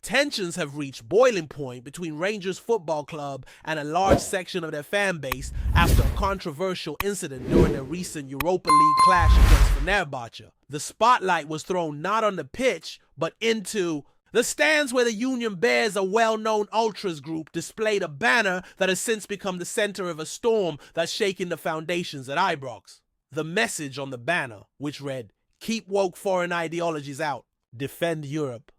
Tensions have reached boiling point between Rangers Football Club and a large section of their fan base after a controversial incident during their recent Europa League clash against Fenerbahce. The spotlight was thrown not on the pitch, but into the stands where the Union Bears, a well-known ultras group, displayed a banner that has since become the center of a storm that's shaking the foundations at Ibrox. The message on the banner, which read, "Keep woke foreign ideologies out, defend Europe,"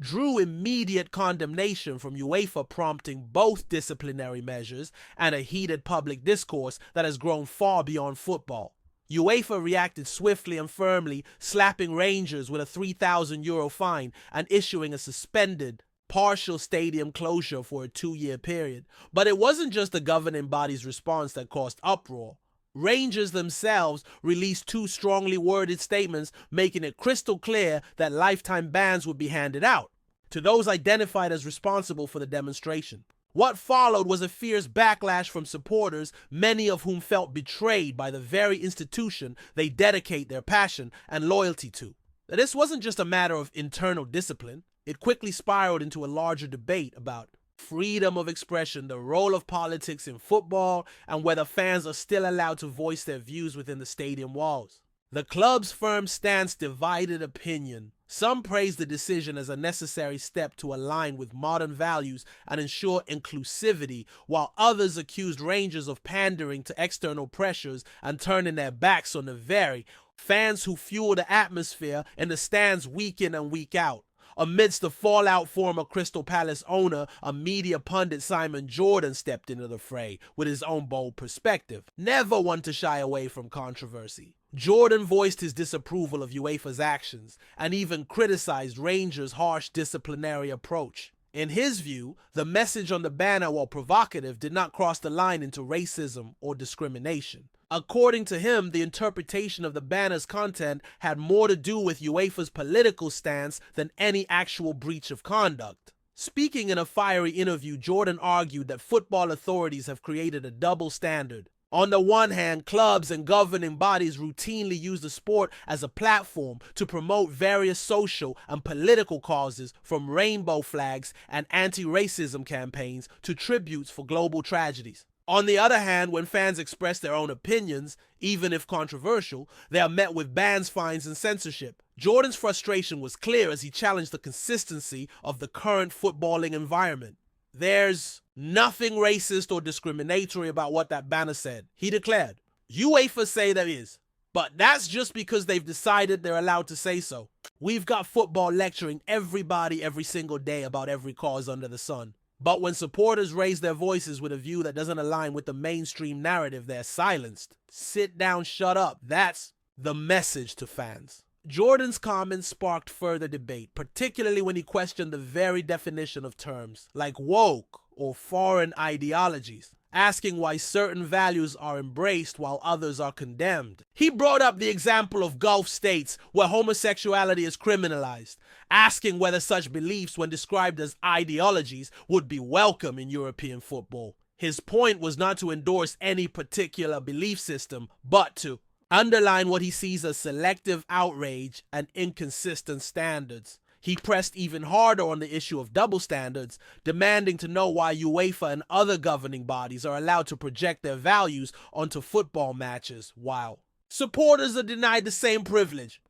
drew immediate condemnation from UEFA, prompting both disciplinary measures and a heated public discourse that has grown far beyond football. UEFA reacted swiftly and firmly, slapping Rangers with a €3,000 fine and issuing a suspended, partial stadium closure for a 2-year period. But it wasn't just the governing body's response that caused uproar. Rangers themselves released 2 strongly worded statements making it crystal clear that lifetime bans would be handed out to those identified as responsible for the demonstration. What followed was a fierce backlash from supporters, many of whom felt betrayed by the very institution they dedicate their passion and loyalty to. This wasn't just a matter of internal discipline. It quickly spiraled into a larger debate about freedom of expression, the role of politics in football, and whether fans are still allowed to voice their views within the stadium walls. The club's firm stance divided opinion. Some praised the decision as a necessary step to align with modern values and ensure inclusivity, while others accused Rangers of pandering to external pressures and turning their backs on the very fans who fuel the atmosphere in the stands week in and week out. Amidst the fallout, former Crystal Palace owner and media pundit Simon Jordan stepped into the fray with his own bold perspective, never one to shy away from controversy. Jordan voiced his disapproval of UEFA's actions and even criticized Rangers' harsh disciplinary approach. In his view, the message on the banner, while provocative, did not cross the line into racism or discrimination. According to him, the interpretation of the banner's content had more to do with UEFA's political stance than any actual breach of conduct. Speaking in a fiery interview, Jordan argued that football authorities have created a double standard. On the one hand, clubs and governing bodies routinely use the sport as a platform to promote various social and political causes, from rainbow flags and anti-racism campaigns to tributes for global tragedies. On the other hand, when fans express their own opinions, even if controversial, they are met with bans, fines, and censorship. Jordan's frustration was clear as he challenged the consistency of the current footballing environment. "There's nothing racist or discriminatory about what that banner said," he declared. "UEFA say there is, but that's just because they've decided they're allowed to say so. We've got football lecturing everybody every single day about every cause under the sun. But when supporters raise their voices with a view that doesn't align with the mainstream narrative, they're silenced. Sit down, shut up. That's the message to fans." Jordan's comments sparked further debate, particularly when he questioned the very definition of terms like woke or foreign ideologies, asking why certain values are embraced while others are condemned. He brought up the example of Gulf states where homosexuality is criminalized, asking whether such beliefs, when described as ideologies, would be welcome in European football. His point was not to endorse any particular belief system, but to underline what he sees as selective outrage and inconsistent standards. He pressed even harder on the issue of double standards, demanding to know why UEFA and other governing bodies are allowed to project their values onto football matches, while supporters are denied the same privilege.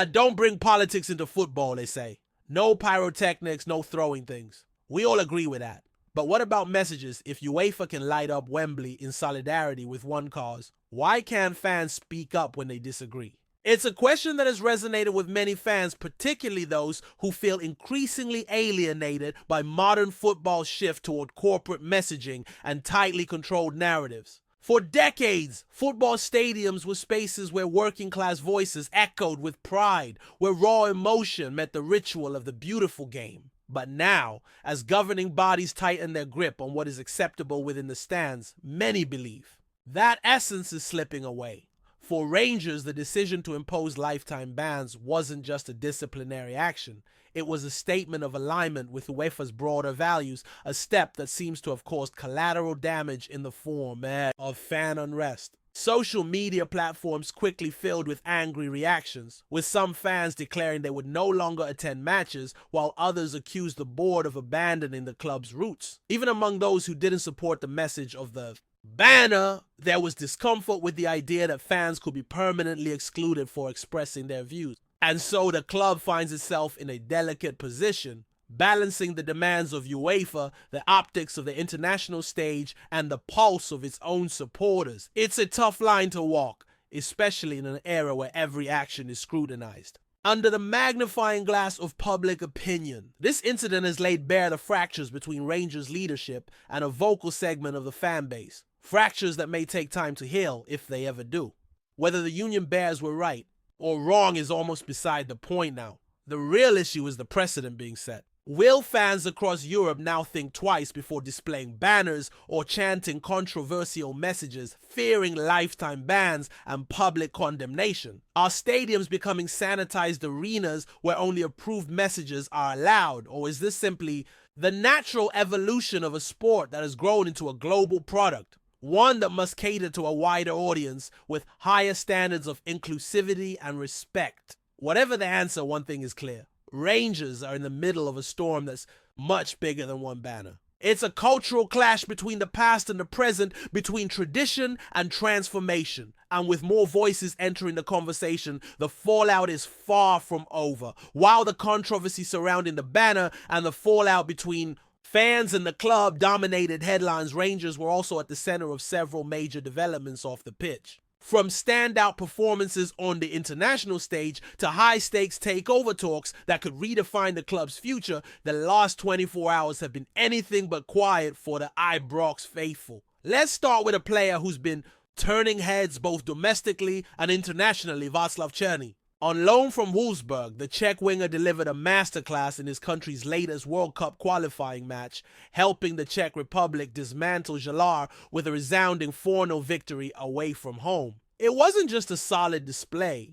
Don't bring politics into football, they say. No pyrotechnics, no throwing things. We all agree with that. But what about messages? If UEFA can light up Wembley in solidarity with one cause, why can't fans speak up when they disagree? It's a question that has resonated with many fans, particularly those who feel increasingly alienated by modern football's shift toward corporate messaging and tightly controlled narratives. For decades, football stadiums were spaces where working-class voices echoed with pride, where raw emotion met the ritual of the beautiful game. But now, as governing bodies tighten their grip on what is acceptable within the stands, many believe that essence is slipping away. For Rangers, the decision to impose lifetime bans wasn't just a disciplinary action. It was a statement of alignment with UEFA's broader values, a step that seems to have caused collateral damage in the form of fan unrest. Social media platforms quickly filled with angry reactions, with some fans declaring they would no longer attend matches, while others accused the board of abandoning the club's roots. Even among those who didn't support the message of the banner, there was discomfort with the idea that fans could be permanently excluded for expressing their views. And so the club finds itself in a delicate position, balancing the demands of UEFA, the optics of the international stage, and the pulse of its own supporters. It's a tough line to walk, especially in an era where every action is scrutinized. Under the magnifying glass of public opinion, this incident has laid bare the fractures between Rangers leadership and a vocal segment of the fan base. Fractures that may take time to heal, if they ever do. Whether the Union Bears were right or wrong is almost beside the point now. The real issue is the precedent being set. Will fans across Europe now think twice before displaying banners or chanting controversial messages, fearing lifetime bans and public condemnation? Are stadiums becoming sanitized arenas where only approved messages are allowed? Or is this simply the natural evolution of a sport that has grown into a global product? One that must cater to a wider audience with higher standards of inclusivity and respect. Whatever the answer, one thing is clear. Rangers are in the middle of a storm that's much bigger than one banner. It's a cultural clash between the past and the present, between tradition and transformation. And with more voices entering the conversation, the fallout is far from over. While the controversy surrounding the banner and the fallout between fans and the club dominated headlines, Rangers were also at the center of several major developments off the pitch. From standout performances on the international stage to high-stakes takeover talks that could redefine the club's future, the last 24 hours have been anything but quiet for the Ibrox faithful. Let's start with a player who's been turning heads both domestically and internationally, Václav Černý. On loan from Wolfsburg, the Czech winger delivered a masterclass in his country's latest World Cup qualifying match, helping the Czech Republic dismantle Žalář with a resounding 4-0 victory away from home. It wasn't just a solid display.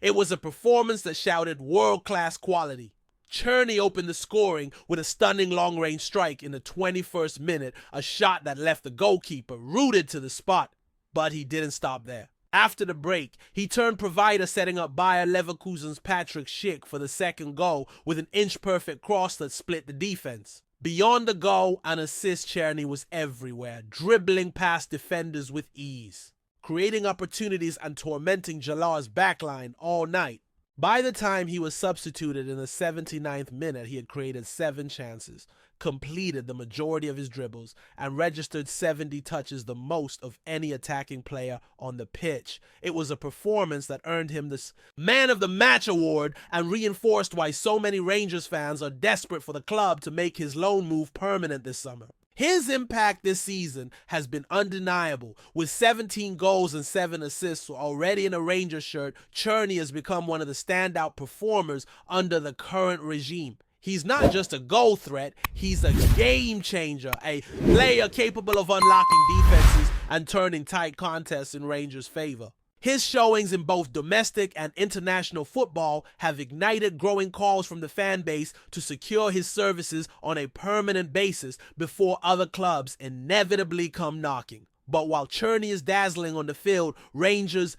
It was a performance that shouted world-class quality. Černý opened the scoring with a stunning long-range strike in the 21st minute, a shot that left the goalkeeper rooted to the spot. But he didn't stop there. After the break, he turned provider, setting up Bayer Leverkusen's Patrick Schick for the second goal with an inch-perfect cross that split the defense. Beyond the goal and assist, Černý was everywhere, dribbling past defenders with ease, creating opportunities and tormenting Žalář's backline all night. By the time he was substituted in the 79th minute, he had created 7 chances, completed the majority of his dribbles, and registered 70 touches, the most of any attacking player on the pitch. It was a performance that earned him this Man of the Match award and reinforced why so many Rangers fans are desperate for the club to make his loan move permanent this summer. His impact this season has been undeniable. With 17 goals and 7 assists already in a Rangers shirt, Černý has become one of the standout performers under the current regime. He's not just a goal threat, he's a game changer, a player capable of unlocking defenses and turning tight contests in Rangers' favor. His showings in both domestic and international football have ignited growing calls from the fan base to secure his services on a permanent basis before other clubs inevitably come knocking. But while Černý is dazzling on the field, Rangers'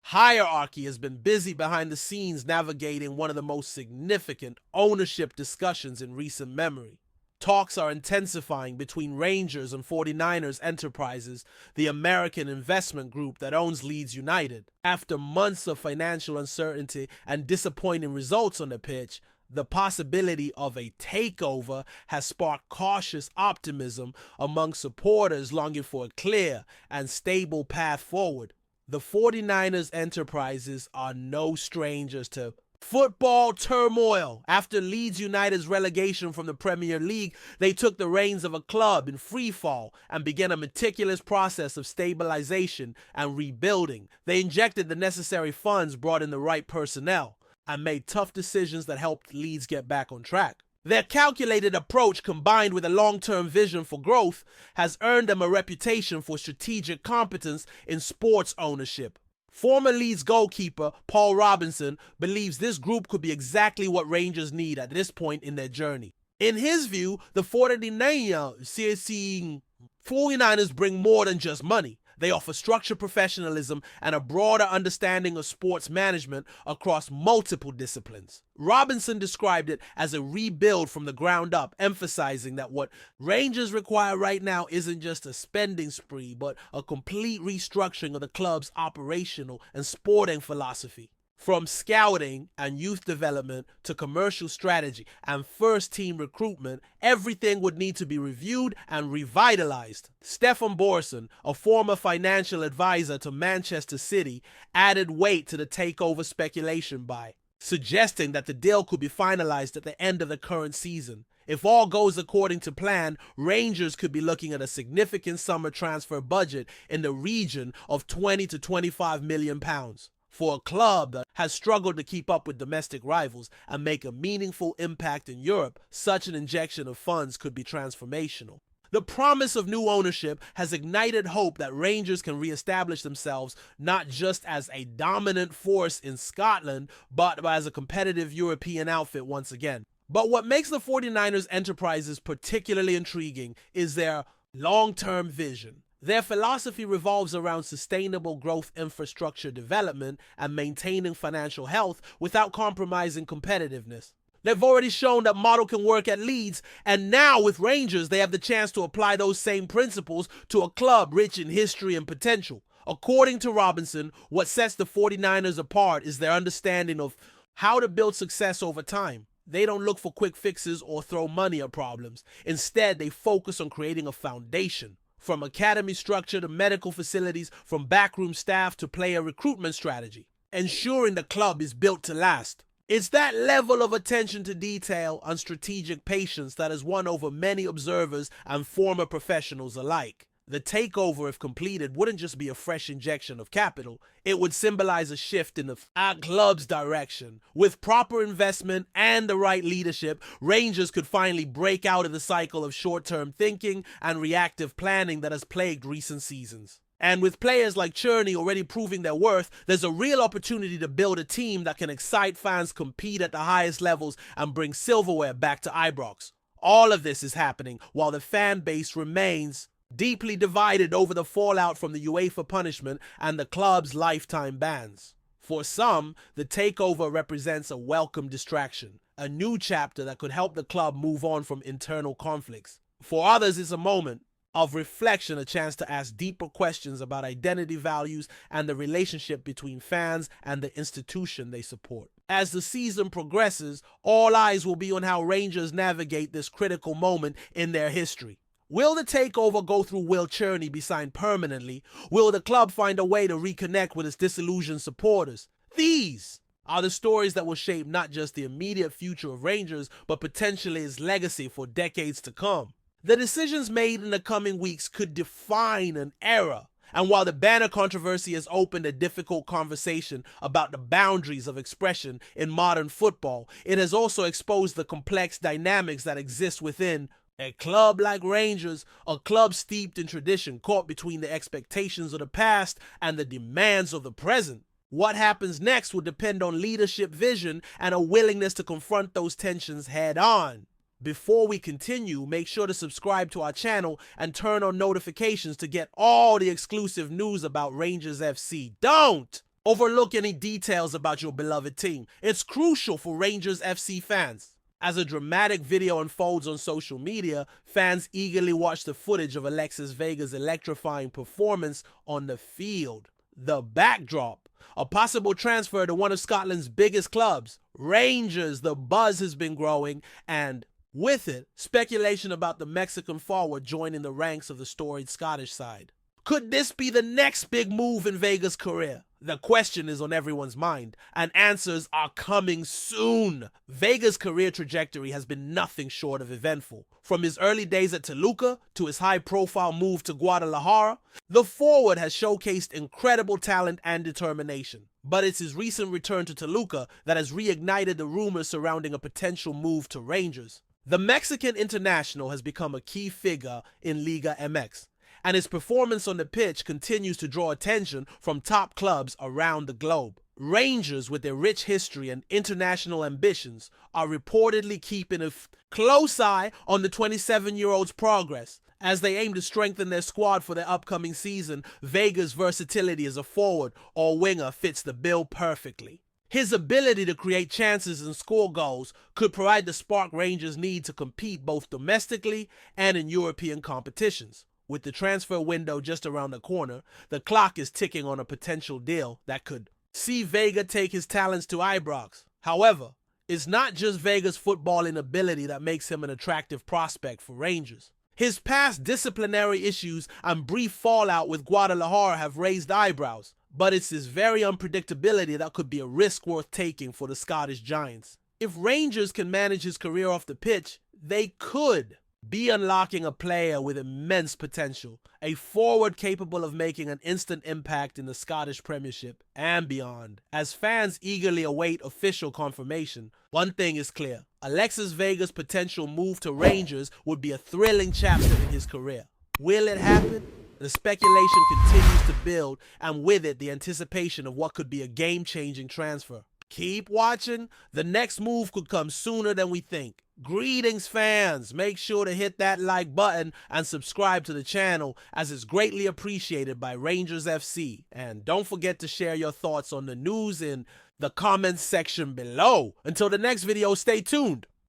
hierarchy has been busy behind the scenes navigating one of the most significant ownership discussions in recent memory. Talks are intensifying between Rangers and 49ers Enterprises, the American investment group that owns Leeds United. After months of financial uncertainty and disappointing results on the pitch, the possibility of a takeover has sparked cautious optimism among supporters longing for a clear and stable path forward. The 49ers Enterprises are no strangers to football turmoil. After Leeds United's relegation from the Premier League, they took the reins of a club in free fall and began a meticulous process of stabilization and rebuilding. They injected the necessary funds, brought in the right personnel, and made tough decisions that helped Leeds get back on track. Their calculated approach, combined with a long-term vision for growth, has earned them a reputation for strategic competence in sports ownership. Former Leeds goalkeeper Paul Robinson believes this group could be exactly what Rangers need at this point in their journey. In his view, the 49ers bring more than just money. They offer structured professionalism and a broader understanding of sports management across multiple disciplines. Robinson described it as a rebuild from the ground up, emphasizing that what Rangers require right now isn't just a spending spree, but a complete restructuring of the club's operational and sporting philosophy. From scouting and youth development to commercial strategy and first-team recruitment, everything would need to be reviewed and revitalized. Stefan Borson, a former financial advisor to Manchester City, added weight to the takeover speculation by suggesting that the deal could be finalized at the end of the current season. If all goes according to plan, Rangers could be looking at a significant summer transfer budget in the region of 20 to 25 million pounds. For a club that has struggled to keep up with domestic rivals and make a meaningful impact in Europe, such an injection of funds could be transformational. The promise of new ownership has ignited hope that Rangers can re-establish themselves not just as a dominant force in Scotland, but as a competitive European outfit once again. But what makes the 49ers enterprises particularly intriguing is their long-term vision. Their philosophy revolves around sustainable growth infrastructure development and maintaining financial health without compromising competitiveness. They've already shown that model can work at Leeds, and now with Rangers, they have the chance to apply those same principles to a club rich in history and potential. According to Robinson, what sets the 49ers apart is their understanding of how to build success over time. They don't look for quick fixes or throw money at problems. Instead, they focus on creating a foundation. From academy structure to medical facilities, from backroom staff to player recruitment strategy, ensuring the club is built to last. It's that level of attention to detail and strategic patience that has won over many observers and former professionals alike. The takeover, if completed, wouldn't just be a fresh injection of capital, it would symbolize a shift in our club's direction. With proper investment and the right leadership, Rangers could finally break out of the cycle of short-term thinking and reactive planning that has plagued recent seasons. And with players like Cherney already proving their worth, there's a real opportunity to build a team that can excite fans, compete at the highest levels, and bring silverware back to Ibrox. All of this is happening while the fan base remains deeply divided over the fallout from the UEFA punishment and the club's lifetime bans. For some, the takeover represents a welcome distraction, a new chapter that could help the club move on from internal conflicts. For others, it's a moment of reflection, a chance to ask deeper questions about identity, values, and the relationship between fans and the institution they support. As the season progresses, all eyes will be on how Rangers navigate this critical moment in their history. Will the takeover go through? Will Cherney be signed permanently? Will the club find a way to reconnect with its disillusioned supporters? These are the stories that will shape not just the immediate future of Rangers, but potentially its legacy for decades to come. The decisions made in the coming weeks could define an era. And while the banner controversy has opened a difficult conversation about the boundaries of expression in modern football, it has also exposed the complex dynamics that exist within a club like Rangers, a club steeped in tradition, caught between the expectations of the past and the demands of the present. What happens next will depend on leadership vision and a willingness to confront those tensions head on. Before we continue, make sure to subscribe to our channel and turn on notifications to get all the exclusive news about Rangers FC. Don't overlook any details about your beloved team. It's crucial for Rangers FC fans. As a dramatic video unfolds on social media, fans eagerly watch the footage of Alexis Vega's electrifying performance on the field. The backdrop, a possible transfer to one of Scotland's biggest clubs, Rangers. The buzz has been growing, and with it, speculation about the Mexican forward joining the ranks of the storied Scottish side. Could this be the next big move in Vega's career? The question is on everyone's mind, and answers are coming soon. Vega's career trajectory has been nothing short of eventful. From his early days at Toluca to his high-profile move to Guadalajara, the forward has showcased incredible talent and determination. But it's his recent return to Toluca that has reignited the rumors surrounding a potential move to Rangers. The Mexican international has become a key figure in Liga MX, and his performance on the pitch continues to draw attention from top clubs around the globe. Rangers, with their rich history and international ambitions, are reportedly keeping a close eye on the 27-year-old's progress. As they aim to strengthen their squad for their upcoming season, Vega's versatility as a forward or winger fits the bill perfectly. His ability to create chances and score goals could provide the spark Rangers need to compete both domestically and in European competitions. With the transfer window just around the corner, the clock is ticking on a potential deal that could see Vega take his talents to Ibrox. However, it's not just Vega's footballing ability that makes him an attractive prospect for Rangers. His past disciplinary issues and brief fallout with Guadalajara have raised eyebrows, but it's his very unpredictability that could be a risk worth taking for the Scottish Giants. If Rangers can manage his career off the pitch, they could be unlocking a player with immense potential, a forward capable of making an instant impact in the Scottish Premiership and beyond. As fans eagerly await official confirmation, one thing is clear: Alexis Vega's potential move to Rangers would be a thrilling chapter in his career. Will it happen? The speculation continues to build, and with it, the anticipation of what could be a game-changing transfer. Keep watching. The next move could come sooner than we think. Greetings, fans. Make sure to hit that like button and subscribe to the channel, as it's greatly appreciated by Rangers FC. And don't forget to share your thoughts on the news in the comments section below. Until the next video, stay tuned.